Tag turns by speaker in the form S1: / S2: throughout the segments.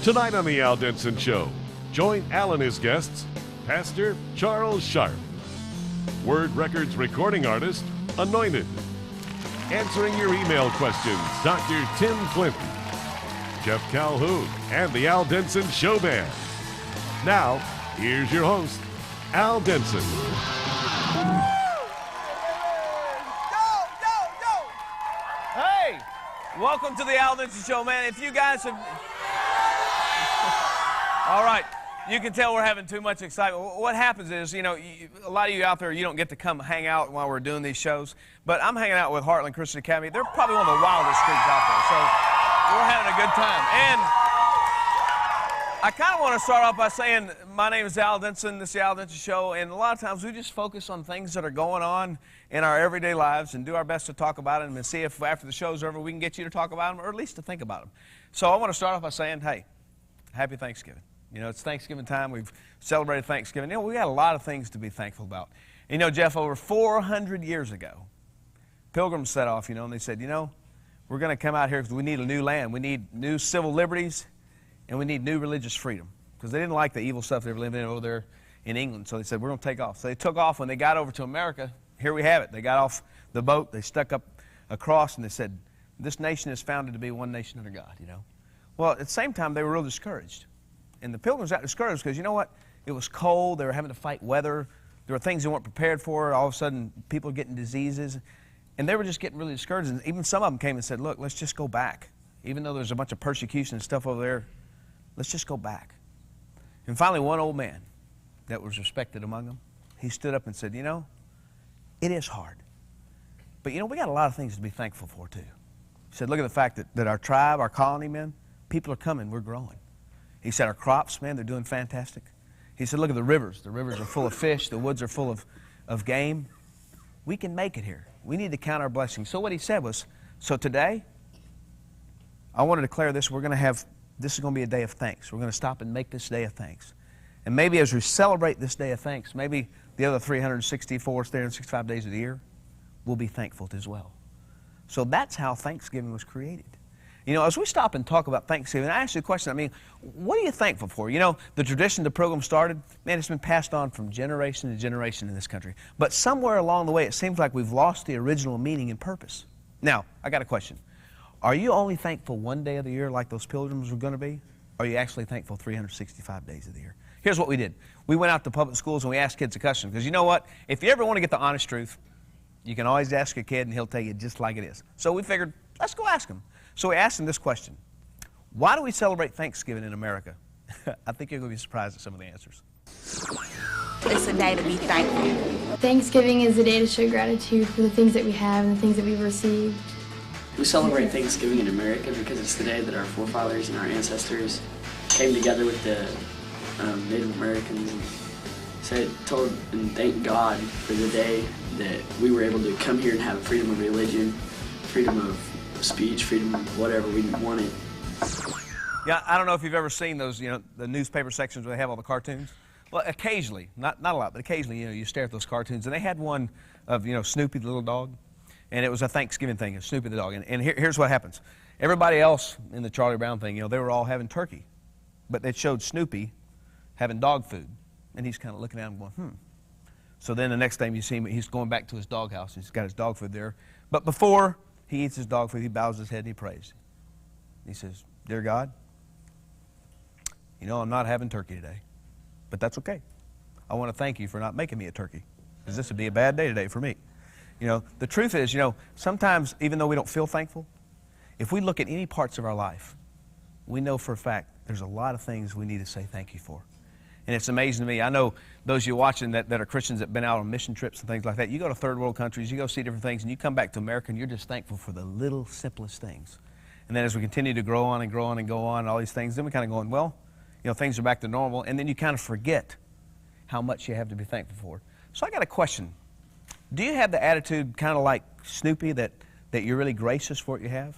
S1: Tonight on the Al Denson Show, join Al and his guests, Pastor Charles Sharp, Word Records recording artist, Anointed, answering your email questions, Dr. Tim Clinton, Jeff Calhoun, and the Al Denson Show Band. Now, here's your host, Al Denson.
S2: Hey, welcome to the Al Denson Show, man. If you guys have... All right, you can tell we're having too much excitement. What happens is, you know, a lot of you out there, you don't get to come hang out while we're doing these shows, but I'm hanging out with Heartland Christian Academy. They're probably one of the wildest streets out there, so we're having a good time. And I kind of want to start off by saying, my name is Al Denson, this is the Al Denson Show, and a lot of times we just focus on things that are going on in our everyday lives and do our best to talk about them and see if after the show's over we can get you to talk about them or at least to think about them. So I want to start off by saying, hey, happy Thanksgiving. You know, it's Thanksgiving time. We've celebrated Thanksgiving. You know, we got a lot of things to be thankful about. You know, Jeff, over 400 years ago, Pilgrims set off, you know, and they said, you know, we're going to come out here because we need a new land. We need new civil liberties, and we need new religious freedom. Because they didn't like the evil stuff they were living in over there in England. So they said, we're going to take off. So they took off. When they got over to America, here we have it. They got off the boat. They stuck up a cross, and they said, this nation is founded to be one nation under God, you know. Well, at the same time, they were real discouraged. And the Pilgrims got discouraged because, you know what? It was cold. They were having to fight weather. There were things they weren't prepared for. All of a sudden, people were getting diseases. And they were just getting really discouraged. And even some of them came and said, look, let's just go back. Even though there's a bunch of persecution and stuff over there, let's just go back. And finally, one old man that was respected among them, he stood up and said, you know, it is hard. But, you know, we got a lot of things to be thankful for, too. He said, look at the fact that our tribe, our colony, men, people are coming. We're growing. He said, our crops, man, they're doing fantastic. He said, look at the rivers. The rivers are full of fish. The woods are full of game. We can make it here. We need to count our blessings. So what he said was, so today, I want to declare this. We're going to have, this is going to be a day of thanks. We're going to stop and make this day of thanks. And maybe as we celebrate this day of thanks, maybe the other 364, 365 days of the year, we'll be thankful as well. So that's how Thanksgiving was created. You know, as we stop and talk about Thanksgiving, I ask you a question. I mean, what are you thankful for? You know, the tradition the program started, man, it's been passed on from generation to generation in this country. But somewhere along the way, it seems like we've lost the original meaning and purpose. Now, I got a question. Are you only thankful one day of the year like those pilgrims were going to be? Or are you actually thankful 365 days of the year? Here's what we did. We went out to public schools and we asked kids a question. Because you know what? If you ever want to get the honest truth, you can always ask a kid and he'll tell you just like it is. So we figured, let's go ask him. So we asked him this question. Why do we celebrate Thanksgiving in America? I think you're going to be surprised at some of the answers.
S3: It's a day to be thankful.
S4: Thanksgiving is a day to show gratitude for the things that we have and the things that we've received.
S5: We celebrate Thanksgiving in America because it's the day that our forefathers and our ancestors came together with the Native Americans and told and thanked God for the day that we were able to come here and have freedom of religion, freedom of speech, freedom of whatever we wanted.
S2: Yeah, I don't know if you've ever seen those, you know, the newspaper sections where they have all the cartoons. Well, occasionally, not a lot, but occasionally, you know, you stare at those cartoons, and they had one of, you know, Snoopy the little dog, and it was a Thanksgiving thing, of Snoopy the dog. And here's what happens. Everybody else in the Charlie Brown thing, you know, they were all having turkey, but they showed Snoopy having dog food, and he's kind of looking at him going, So then the next time you see him, he's going back to his doghouse, and he's got his dog food there. But before he eats his dog food, he bows his head and he prays. He says, dear God, you know, I'm not having turkey today, but that's okay. I want to thank you for not making me a turkey, because this would be a bad day today for me. You know, the truth is, you know, sometimes even though we don't feel thankful, if we look at any parts of our life, we know for a fact there's a lot of things we need to say thank you for. And it's amazing to me. I know those of you watching that are Christians that have been out on mission trips and things like that. You go to third world countries, you go see different things, and you come back to America, and you're just thankful for the little, simplest things. And then as we continue to grow on and grow on and go on, and all these things, then we kind of going, well, you know, things are back to normal. And then you kind of forget how much you have to be thankful for. So I got a question. Do you have the attitude kind of like Snoopy that you're really gracious for what you have?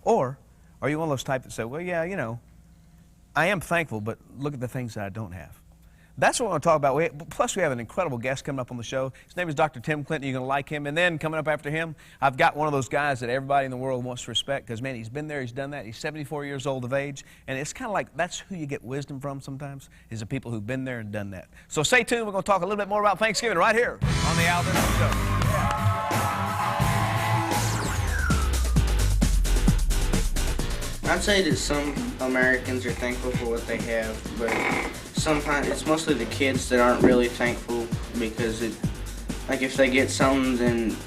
S2: Or are you one of those type that say, well, yeah, you know, I am thankful, but look at the things that I don't have. That's what I want to talk about. Plus, we have an incredible guest coming up on the show. His name is Dr. Tim Clinton. You're going to like him. And then coming up after him, I've got one of those guys that everybody in the world wants to respect because, man, he's been there, he's done that. He's 74 years old of age. And it's kind of like that's who you get wisdom from sometimes, is the people who've been there and done that. So stay tuned. We're going to talk a little bit more about Thanksgiving right here on the Al Denson Show.
S6: I'd say that some Americans are thankful for what they have, but sometimes it's mostly the kids that aren't really thankful because like if they get something, then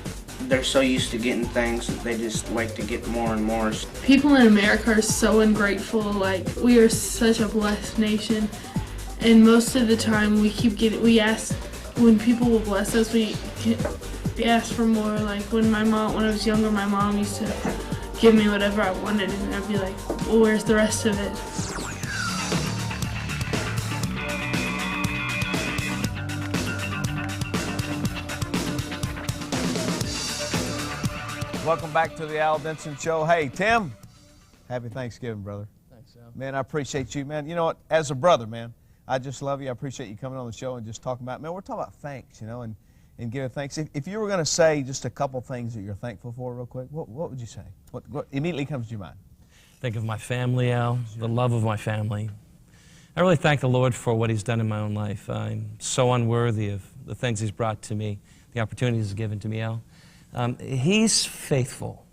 S6: they're so used to getting things that they just like to get more and more.
S7: People in America are so ungrateful. Like, we are such a blessed nation, and most of the time we ask, when people will bless us, we ask for more. Like when I was younger, my mom used to give me whatever I wanted, and I'd be like, well, where's the rest of it?
S2: Welcome back to the Al Denson Show. Hey, Tim, happy Thanksgiving, brother.
S8: Thanks, Al.
S2: Man, I appreciate you, man. You know what? As a brother, man, I just love you. I appreciate you coming on the show and just talking about, man, we're talking about thanks, you know, and giving thanks. If you were going to say just a couple things that you're thankful for real quick, what would you say? What immediately comes to your mind?
S8: Think of my family, Al, the love of my family. I really thank the Lord for what He's done in my own life. I'm so unworthy of the things He's brought to me, the opportunities He's given to me, Al. He's faithful,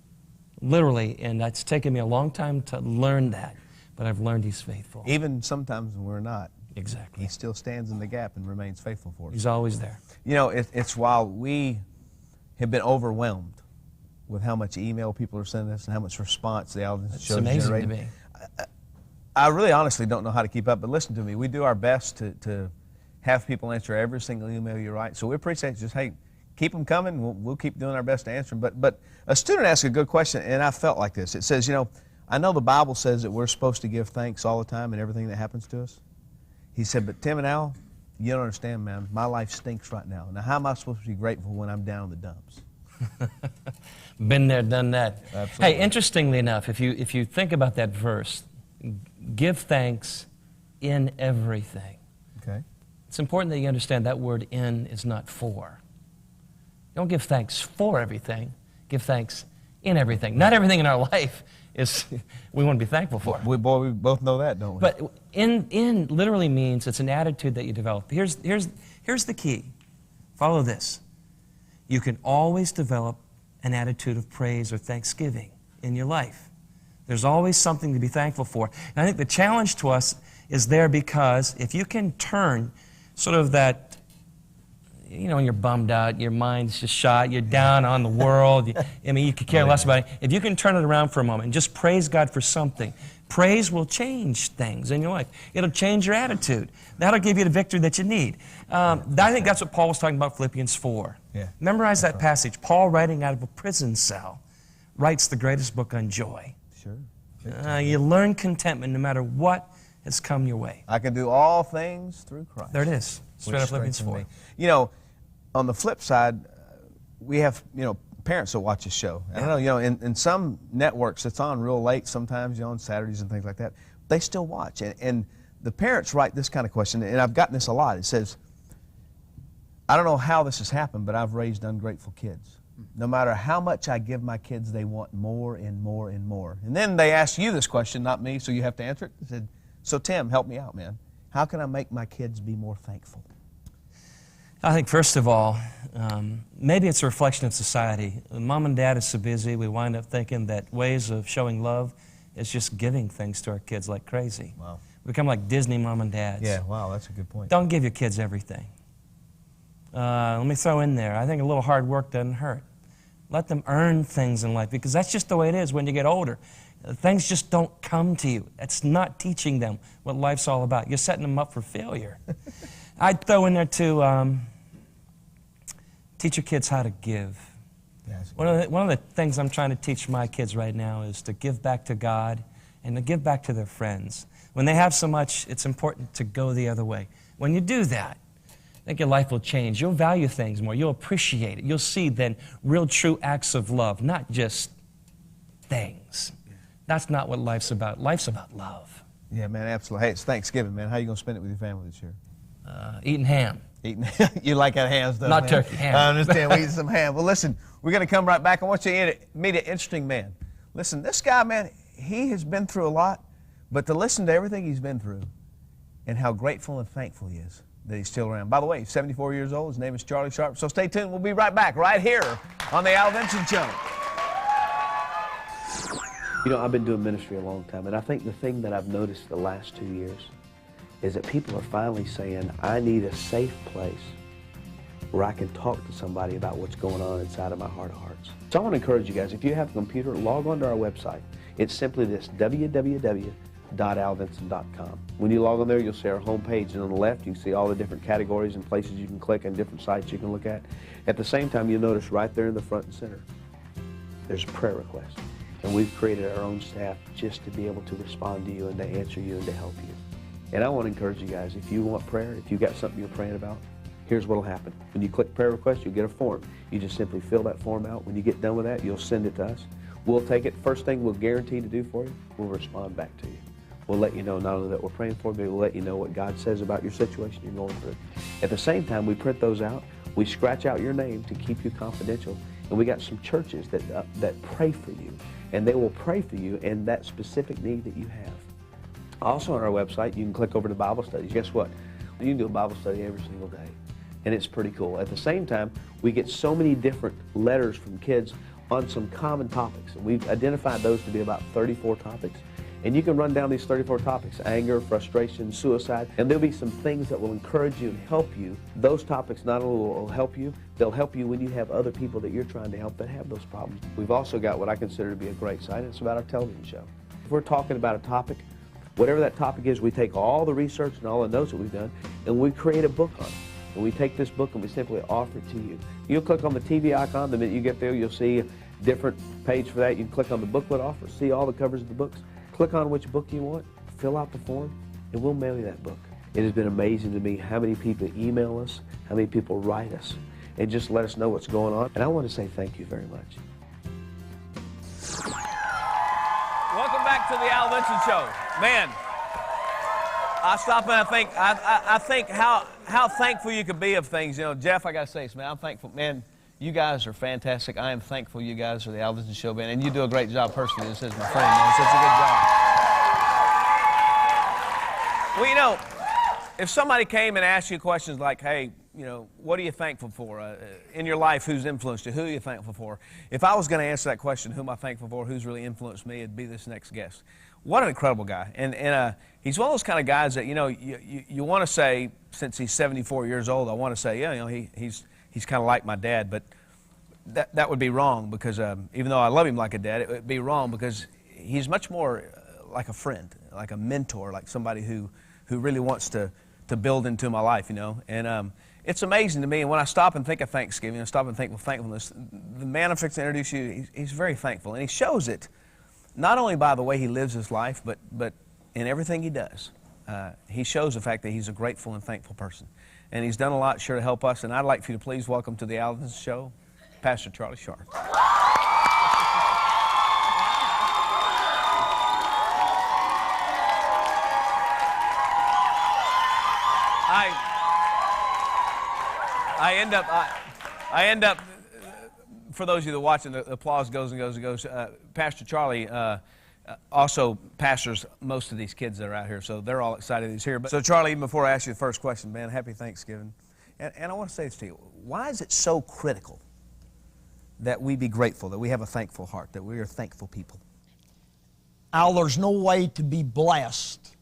S8: literally, and it's taken me a long time to learn that, but I've learned He's faithful.
S2: Even sometimes when we're not.
S8: Exactly.
S2: He still stands in the gap and remains faithful for us.
S8: He's always there.
S2: You know, it's while we have been overwhelmed with how much email people are sending us and how much response the Al Denson Show is generating.
S8: It's amazing to me.
S2: I really honestly don't know how to keep up, but listen to me. We do our best to have people answer every single email you write. So we appreciate it. Just, hey, keep them coming. We'll keep doing our best to answer them. But a student asked a good question, and I felt like this. It says, you know, I know the Bible says that we're supposed to give thanks all the time and everything that happens to us. He said, but Tim and Al, you don't understand, man. My life stinks right now. Now, how am I supposed to be grateful when I'm down in the dumps?
S8: Been there, done that.
S2: Absolutely.
S8: Hey, interestingly enough, if you think about that verse, give thanks in everything.
S2: Okay.
S8: It's important that you understand that word "in" is not "for." Don't give thanks for everything. Give thanks in everything. Not everything in our life is we want to be thankful for.
S2: We both know that, don't we?
S8: But in literally means it's an attitude that you develop. Here's the key. Follow this. You can always develop an attitude of praise or thanksgiving in your life. There's always something to be thankful for. And I think the challenge to us is there because if you can turn sort of that, you know, you're bummed out, your mind's just shot, you're down on the world, you could care less about it. If you can turn it around for a moment and just praise God for something, praise will change things in your life. It'll change your attitude. That'll give you the victory that you need. I think that's what Paul was talking about, Philippians 4.
S2: Yeah.
S8: Memorize that passage. Paul, writing out of a prison cell, writes the greatest book on joy.
S2: Sure.
S8: You learn contentment no matter what has come your way.
S2: I can do all things through Christ.
S8: There it is. Straight up Philippians 4.
S2: You know, on the flip side, we have, you know, parents that watch this show. I don't know, you know, in some networks it's on real late sometimes, you know, on Saturdays and things like that. They still watch. And the parents write this kind of question, and I've gotten this a lot. It says, I don't know how this has happened, but I've raised ungrateful kids. No matter how much I give my kids, they want more and more and more. And then they ask you this question, not me, so you have to answer it. They said, so Tim, help me out, man. How can I make my kids be more thankful?
S8: I think, first of all, maybe it's a reflection of society. Mom and Dad are so busy, we wind up thinking that ways of showing love is just giving things to our kids like crazy.
S2: Wow.
S8: We become like Disney mom and dads.
S2: Yeah, wow, that's a good point.
S8: Don't give your kids everything. Let me throw in there, I think a little hard work doesn't hurt. Let them earn things in life, because that's just the way it is when you get older. Things just don't come to you. It's not teaching them what life's all about. You're setting them up for failure. I'd throw in there too, teach your kids how to give.
S2: Yes.
S8: One of the things I'm trying to teach my kids right now is to give back to God and to give back to their friends. When they have so much, it's important to go the other way. When you do that, I think your life will change. You'll value things more. You'll appreciate it. You'll see then real true acts of love, not just things. That's not what life's about. Life's about love.
S2: Yeah, man, absolutely. Hey, it's Thanksgiving, man. How are you going to spend it with your family this year?
S8: Eating ham.
S9: You like that ham stuff,
S8: Not
S9: man.
S8: turkey, ham.
S9: I understand. We eat some ham. Well, listen, we're going to come right back. I want you to meet an interesting man. Listen, this guy, man, he has been through a lot, but to listen to everything he's been through and how grateful and thankful he is that he's still around. By the way, he's 74 years old. His name is Charlie Sharp. So stay tuned. We'll be right back right here on the Al Denson Show.
S10: You know, I've been doing ministry a long time, and I think the thing that I've noticed the last 2 years is that people are finally saying, I need a safe place where I can talk to somebody about what's going on inside of my heart of hearts. So I want to encourage you guys, if you have a computer, log on to our website. It's simply this, www.aldenson.com. When you log on there, you'll see our homepage, and on the left, you can see all the different categories and places you can click and different sites you can look at. At the same time, you'll notice right there in the front and center, there's a prayer request. And we've created our own staff just to be able to respond to you and to answer you and to help you. And I want to encourage you guys, if you want prayer, if you've got something you're praying about, here's what will happen. When you click prayer request, you'll get a form. You just simply fill that form out. When you get done with that, you'll send it to us. We'll take it. First thing we'll guarantee to do for you, we'll respond back to you. We'll let you know not only that we're praying for you, but we'll let you know what God says about your situation you're going through. At the same time, we print those out. We scratch out your name to keep you confidential. And we got some churches that pray for you. And they will pray for you in that specific need that you have. Also on our website, you can click over to Bible studies. Guess what? You can do a Bible study every single day. And it's pretty cool. At the same time, we get so many different letters from kids on some common topics. And we've identified those to be about 34 topics. And you can run down these 34 topics: anger, frustration, suicide, and there'll be some things that will encourage you and help you. Those topics not only will help you, they'll help you when you have other people that you're trying to help that have those problems. We've also got what I consider to be a great site. It's about our television show. If we're talking about a topic, whatever that topic is, we take all the research and all the notes that we've done, and we create a book on it. And we take this book and we simply offer it to you. You'll click on the TV icon. The minute you get there, you'll see a different page for that. You can click on the booklet offer, see all the covers of the books. Click on which book you want, fill out the form, and we'll mail you that book. It has been amazing to me how many people email us, how many people write us, and just let us know what's going on. And I want to say thank you very much.
S2: Welcome back to the Al Denson Show. Man, I stop and I think how thankful you could be of things. You know, Jeff, I got to say this, man, I'm thankful. Man, you guys are fantastic. I am thankful you guys are the Al Denson Show band, and you do a great job personally. This is my friend, man. Such a good job. Well, you know, if somebody came and asked you questions like, hey, you know, what are you thankful for? In your life, who's influenced you? Who are you thankful for? If I was going to answer that question, who am I thankful for? Who's really influenced me? It'd be this next guest. What an incredible guy. And he's one of those kind of guys that, you know, you want to say, since he's 74 years old, I want to say, yeah, you know, he's kind of like my dad, but that would be wrong because even though I love him like a dad, it would be wrong because he's much more like a friend, like a mentor, like somebody who really wants to build into my life, you know. And it's amazing to me, and when I stop and think of Thanksgiving, I stop and think of thankfulness, the man I'm fixing to introduce you, he's very thankful, and he shows it not only by the way he lives his life, but in everything he does. He shows the fact that he's a grateful and thankful person. And he's done a lot, sure, to help us. And I'd like for you to please welcome to the Al Denson Show, Pastor Charlie Sharp. I end up, for those of you that are watching, the applause goes and goes and goes. Pastor Charlie also pastors most of these kids that are out here, so they're all excited he's here. But so Charlie, even before I ask you the first question, man, happy Thanksgiving. And I want to say this to you. Why is it so critical that we be grateful, that we have a thankful heart, that we are thankful people?
S11: Al, there's no way to be blessed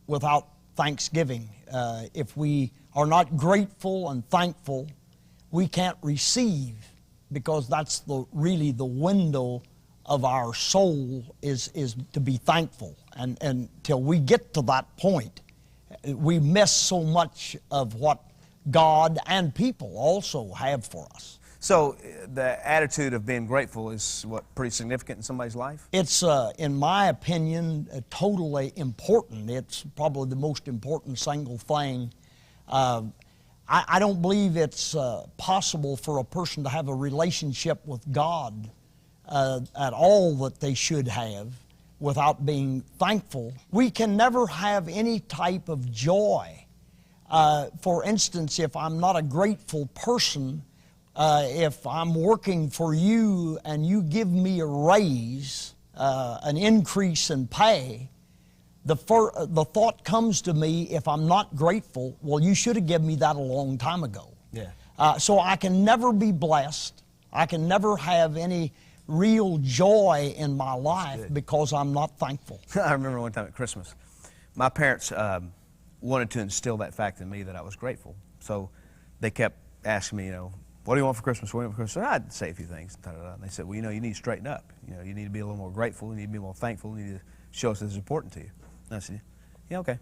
S11: without thanksgiving. If we are not grateful and thankful, we can't receive, because that's really the window of our soul is to be thankful. And until we get to that point, we miss so much of what God and people also have for us.
S2: So the attitude of being grateful is what, pretty significant in somebody's life?
S11: It's, in my opinion, totally important. It's probably the most important single thing. I don't believe it's possible for a person to have a relationship with God at all that they should have without being thankful. We can never have any type of joy For instance, if I'm not a grateful person, if I'm working for you and you give me a raise, an increase in pay, the thought comes to me, if I'm not grateful, well, you should have given me that a long time ago.
S9: Yeah.
S11: So I can never be blessed. I can never have any real joy in my life because I'm not thankful.
S9: I remember one time at Christmas, my parents wanted to instill that fact in me that I was grateful. So they kept asking me, what do you want for Christmas? What do you want for Christmas? I'd say a few things. And they said, well, you need to straighten up. You need to be a little more grateful. You need to be more thankful. You need to show us that it's important to you. And I said, yeah, okay,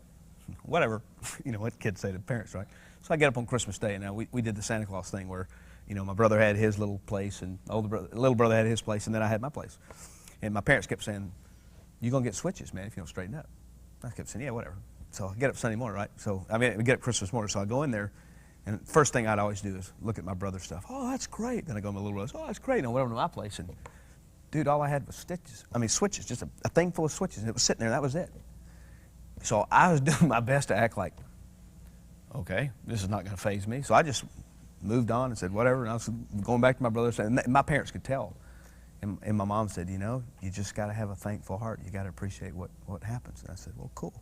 S9: whatever. What kids say to parents, right? So I get up on Christmas Day, and now we did the Santa Claus thing where, my brother had his little place, and little brother had his place, and then I had my place. And my parents kept saying, you're going to get switches, man, if you don't straighten up. I kept saying, yeah, whatever. So I get up Sunday morning, right? We get up Christmas morning, so I go in there, and first thing I'd always do is look at my brother's stuff. Oh, that's great. Then I go to my little brother's. Oh, that's great. And I went over to my place, and dude, all I had was switches, just a thing full of switches, and it was sitting there, and that was it. So I was doing my best to act like, okay, this is not going to faze me. So I just moved on and said whatever, and I was going back to my brother's, and my parents could tell. And my mom said, you just got to have a thankful heart. You got to appreciate what happens. And I said, well, cool.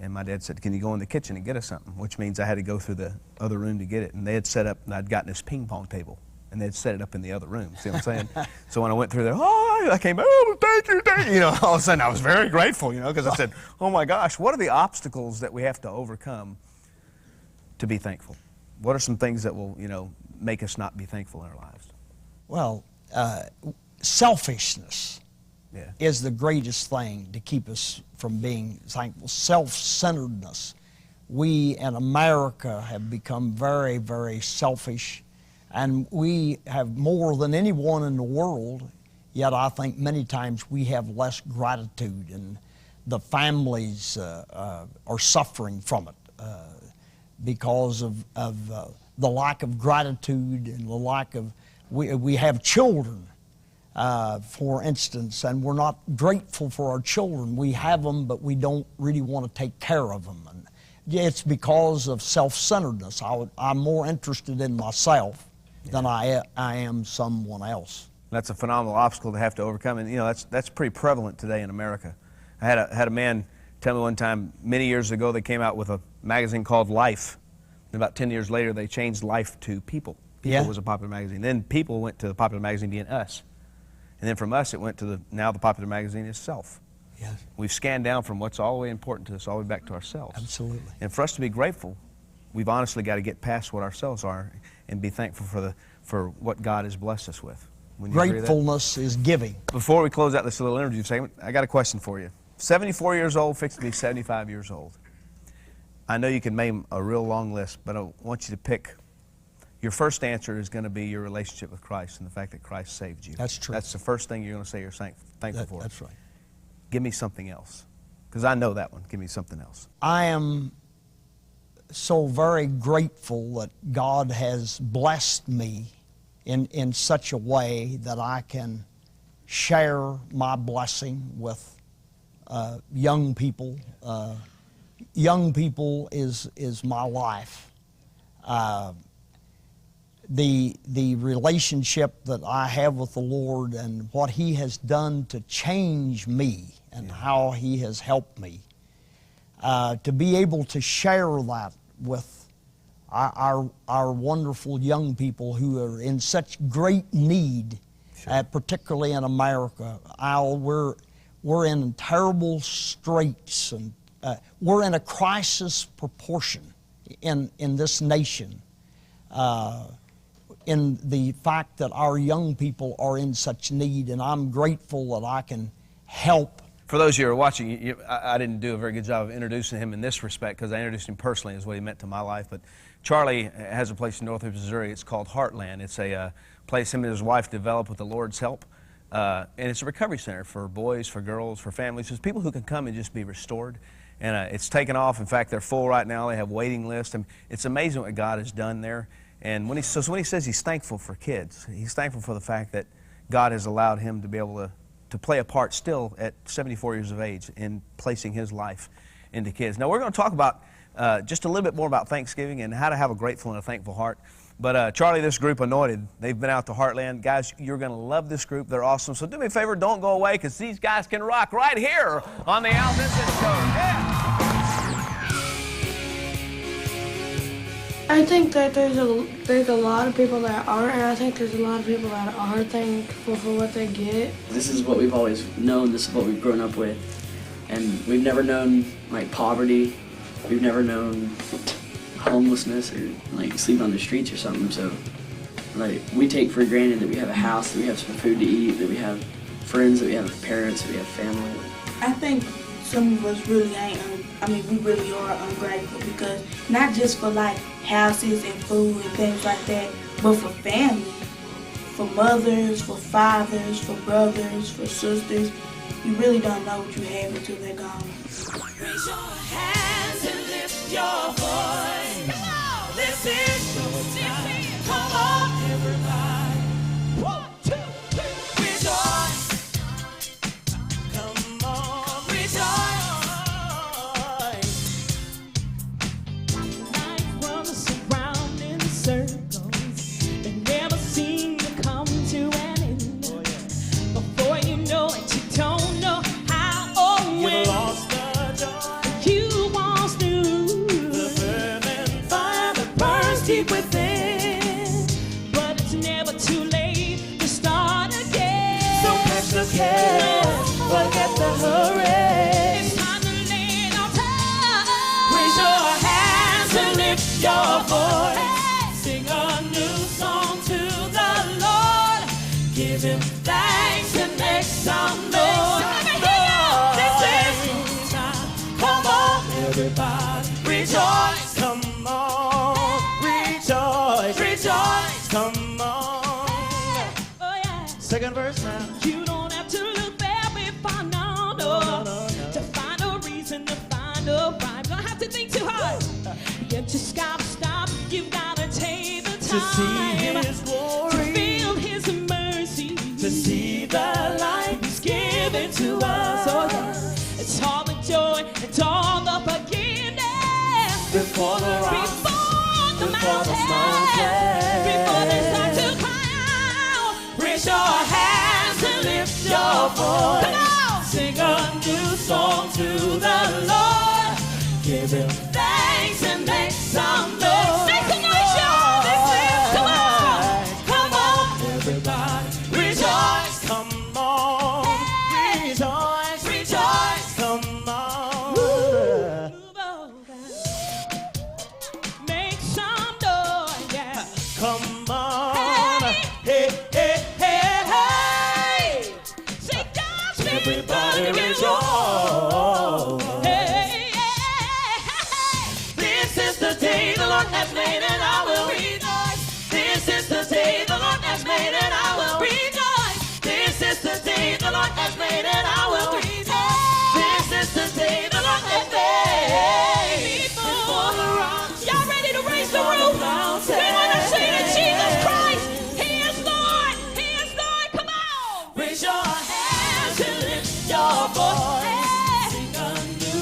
S9: And my dad said, can you go in the kitchen and get us something? Which means I had to go through the other room to get it. And they had set up, and I'd gotten this ping pong table, and they'd set it up in the other room. See what I'm saying? So when I went through there, I came, thank you. All of a sudden I was very grateful, because I said, oh my gosh, what are the obstacles that we have to overcome to be thankful? What are some things that will, make us not be thankful in our lives?
S11: Well, selfishness is the greatest thing to keep us from being thankful. Self-centeredness. We in America have become very, very selfish, and we have more than anyone in the world, yet I think many times we have less gratitude, and the families are suffering from it because of the lack of gratitude and the lack of, we have children, for instance, and we're not grateful for our children. We have them, but we don't really want to take care of them. And it's because of self-centeredness. I'm more interested in myself than I am someone else.
S9: That's a phenomenal obstacle to have to overcome, and that's pretty prevalent today in America. I had a man tell me one time, many years ago, they came out with a magazine called Life. And about 10 years later, they changed Life to People. People was a popular magazine. Then People went to the popular magazine being Us. And then from Us, it went to now the popular magazine is Self.
S11: Yes.
S9: We've scanned down from what's all the way important to us all the way back to ourselves.
S11: Absolutely.
S9: And for us to be grateful, we've honestly got to get past what ourselves are and be thankful for what God has blessed us with.
S11: Gratefulness is giving.
S9: Before we close out this little interview segment, I got a question for you. 74 years old, fixed to be 75 years old. I know you can name a real long list, but I want you to pick. Your first answer is going to be your relationship with Christ and the fact that Christ saved you.
S11: That's true.
S9: That's the first thing you're going to say you're thankful for.
S11: That's right.
S9: Give me something else, because I know that one. Give me something else.
S11: I am so very grateful that God has blessed me in such a way that I can share my blessing with young people. Young people is my life. The relationship that I have with the Lord and what He has done to change me and how He has helped me, to be able to share that with our wonderful young people who are in such great need, particularly in America. We're in terrible straits, and we're in a crisis proportion in this nation. In the fact that our young people are in such need, and I'm grateful that I can help.
S9: For those of you who are watching, I didn't do a very good job of introducing him in this respect, because I introduced him personally as what he meant to my life. But Charlie has a place in Northwest Missouri. It's called Heartland. It's a place him and his wife developed with the Lord's help. And it's a recovery center for boys, for girls, for families. There's people who can come and just be restored. And it's taken off. In fact, they're full right now. They have waiting lists. And it's amazing what God has done there. And when he says he's thankful for kids, he's thankful for the fact that God has allowed him to be able to play a part still at 74 years of age in placing his life into kids. Now, we're going to talk about just a little bit more about Thanksgiving and how to have a grateful and a thankful heart. But Charlie, this group Anointed, they've been out to Heartland. Guys, you're going to love this group. They're awesome. So do me a favor, don't go away, because these guys can rock right here on the Al Denson Show. Yeah.
S7: I think that there's a lot of people that aren't, and I think there's a lot of people that are thankful for what they get.
S5: This is what we've always known. This is what we've grown up with. And we've never known, like, poverty. We've never known homelessness or, like, sleep on the streets or something. So, like, we take for granted that we have a house, that we have some food to eat, that we have friends, that we have parents, that we have family.
S12: I think some of us really ain't, we really are ungrateful, because not just for, like, houses and food and things like that, but for family, for mothers, for fathers, for brothers, for sisters. You really don't know what you have until they're gone.
S13: Raise your hands and lift your voice. Come on, this is your time. Come on, everybody. 1, 2, 3. Rejoice. Come on, rejoice. Life runs surrounding circles that never seem to come to an end. Before you know it, you don't know how or when. You lost the joy. You once knew the burning fire that burns deep within. But it's never too late to start again. So catch the cares, forget the hurry. It's time to lay it on top. Raise your hands and lift your voice. Sing a new song to the Lord. Give him thanks and make some noise. This is time. Come on, everybody. Rejoice. Come on. Rejoice. Rejoice. Come on. Oh, yeah. Second verse now. You don't have to look very far now, no. To find a reason, to find a rhyme. Don't have to think too hard. You just gotta stop. You gotta take the time
S14: To see his glory.
S13: to feel his mercy,
S14: To see the light
S13: he's given to us. Oh, yeah. It's all the joy, it's all the forgiveness.
S14: Before the rock,
S13: Before the
S14: before the
S13: mountain, before they start to cry out. Raise your hands and lift your voice. Come on. Sing a new song to the Lord. Give him thanks and make some noise. Make some noise, y'all. This is, come on. Come on, everybody. Rejoice.
S14: come on.
S13: Hey.
S14: Rejoice,
S13: Rejoice.
S14: come on.
S13: Move over. Make some noise, yeah.
S14: Come on.
S13: Hey.
S14: Hey, hey, hey,
S13: Hey. Say God's been
S14: everybody
S13: good to you.
S14: rejoice.
S13: Hey, this is the day the Lord has made, and I will rejoice. This is the day the Lord has made, and I will rejoice. This is the day the Lord has made, and I will rejoice. This is the day the Lord has made. Before the rocks, y'all ready to raise the roof? We want to sing to Jesus Christ. He is Lord. He is Lord. Come on. Raise your hands and lift your voice.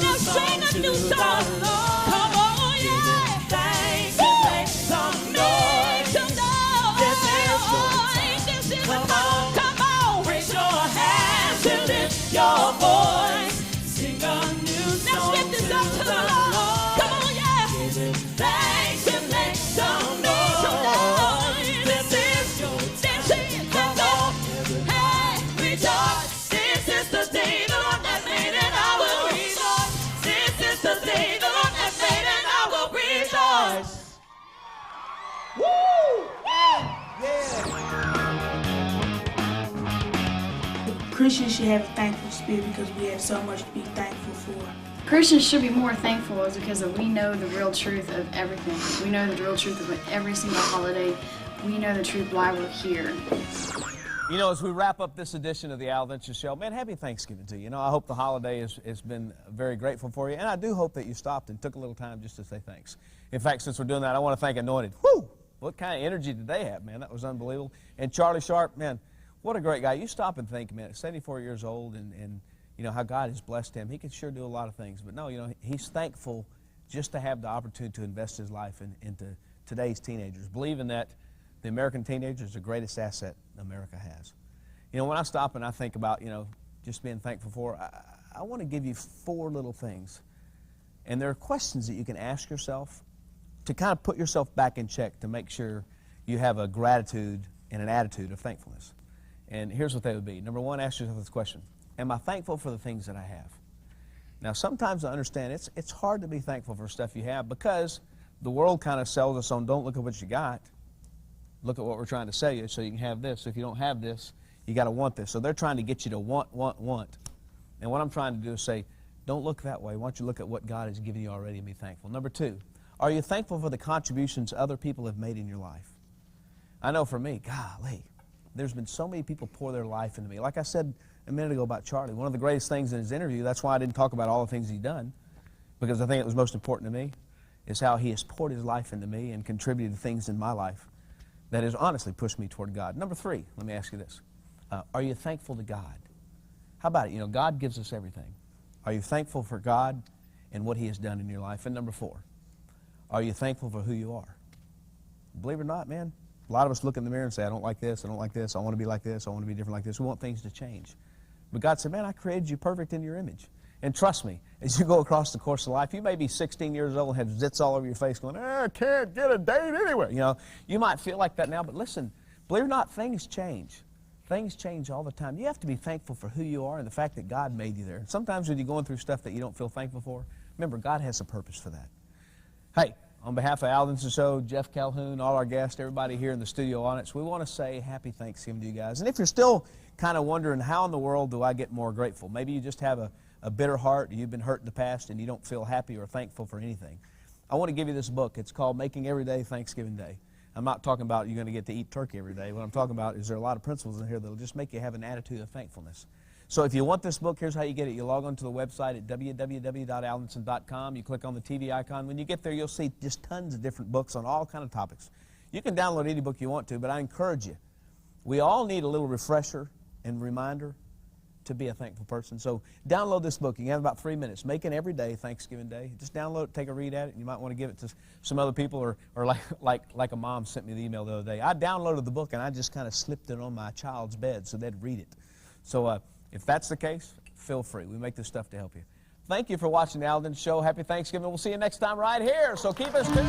S13: Now sing a new song. Come on, yeah.
S14: Thanks and make some noise.
S13: Make some noise.
S14: This is your time.
S13: This is
S14: Come
S13: the time.
S14: on.
S13: Come on.
S14: Raise your hands and lift your voice. Sing a new
S13: Now
S14: song
S13: lift this up to the Lord. Come on, yeah.
S14: Give him thanks and make some
S13: Make some
S14: noise.
S13: noise.
S14: This is your
S13: This is the
S14: Come on,
S13: Hey, rejoice. This is the day the Lord has made, and I will rejoice. This is the day the Lord has made, and I will rejoice.
S12: Christians should have a thankful spirit because we have so much to be thankful for.
S4: Christians should be more thankful is because we know the real truth of everything. We know the real truth of every single holiday. We know the truth why we're here.
S9: You know, as we wrap up this edition of the Al Denson Show, man, happy Thanksgiving to you. You know, I hope the holiday has been very grateful for you, and I do hope that you stopped and took a little time just to say thanks. In fact, since we're doing that, I want to thank Anointed. Whew! What kind of energy did they have, man? That was unbelievable. And Charlie Sharp, man, what a great guy. You stop and think, man, at 74 years old and you know, how God has blessed him. He can sure do a lot of things. But no, you know, he's thankful just to have the opportunity to invest his life into today's teenagers, believing that the American teenager is the greatest asset America has. You know, when I stop and I think about, you know, just being thankful for, I want to give you 4 little things. And there are questions that you can ask yourself to kind of put yourself back in check to make sure you have a gratitude and an attitude of thankfulness. And here's what they would be. Number 1, ask yourself this question: am I thankful for the things that I have? Now, sometimes I understand it's hard to be thankful for stuff you have because the world kind of sells us on, don't look at what you got. Look at what we're trying to sell you so you can have this. If you don't have this, you got to want this. So they're trying to get you to want. And what I'm trying to do is say, don't look that way. Why don't you look at what God has given you already and be thankful. Number 2, are you thankful for the contributions other people have made in your life? I know for me, golly, there's been so many people pour their life into me. Like I said a minute ago about Charlie, one of the greatest things in his interview, that's why I didn't talk about all the things he's done, because I think it was most important to me, is how he has poured his life into me and contributed to things in my life that has honestly pushed me toward God. Number 3, let me ask you this. Are you thankful to God? How about it? You know, God gives us everything. Are you thankful for God and what he has done in your life? And number 4, are you thankful for who you are? Believe it or not, man, a lot of us look in the mirror and say, I don't like this, I don't like this, I want to be like this, I want to be different like this. We want things to change. But God said, man, I created you perfect in your image. And trust me, as you go across the course of life, you may be 16 years old and have zits all over your face going, I can't get a date anywhere. You know, you might feel like that now, but listen, believe it or not, things change. Things change all the time. You have to be thankful for who you are and the fact that God made you there. And sometimes when you're going through stuff that you don't feel thankful for, remember, God has a purpose for that. Hey, on behalf of Al Denson Show, Jeff Calhoun, all our guests, everybody here in the studio audience, we want to say happy Thanksgiving to you guys. And if you're still kind of wondering, how in the world do I get more grateful? Maybe you just have a bitter heart, you've been hurt in the past, and you don't feel happy or thankful for anything. I want to give you this book. It's called Making Every Day Thanksgiving Day. I'm not talking about you're going to get to eat turkey every day. What I'm talking about is there are a lot of principles in here that will just make you have an attitude of thankfulness. So if you want this book, here's how you get it. You log on to the website at www.aldenson.com. You click on the TV icon. When you get there, you'll see just tons of different books on all kind of topics. You can download any book you want to, but I encourage you. We all need a little refresher and reminder to be a thankful person. So download this book. You have about 3 minutes. Making Every Day Thanksgiving Day. Just download it, take a read at it. You might want to give it to some other people, or like a mom sent me the email the other day. I downloaded the book and I just kind of slipped it on my child's bed so they'd read it. So if that's the case, feel free. We make this stuff to help you. Thank you for watching the Al Denson Show. Happy Thanksgiving. We'll see you next time right here. So keep us tuned in.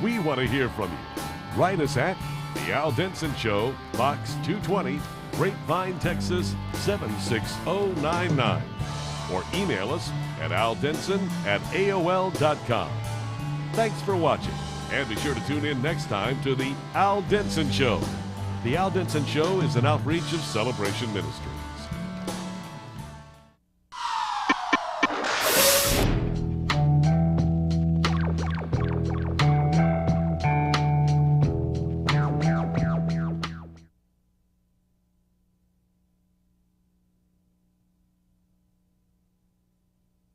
S1: We want to hear from you. Write us at The Al Denson Show, Box 220, Grapevine, Texas 76099. Or email us at aldenson@aol.com. Thanks for watching, and be sure to tune in next time to The Al Denson Show. The Al Denson Show is an outreach of Celebration Ministry.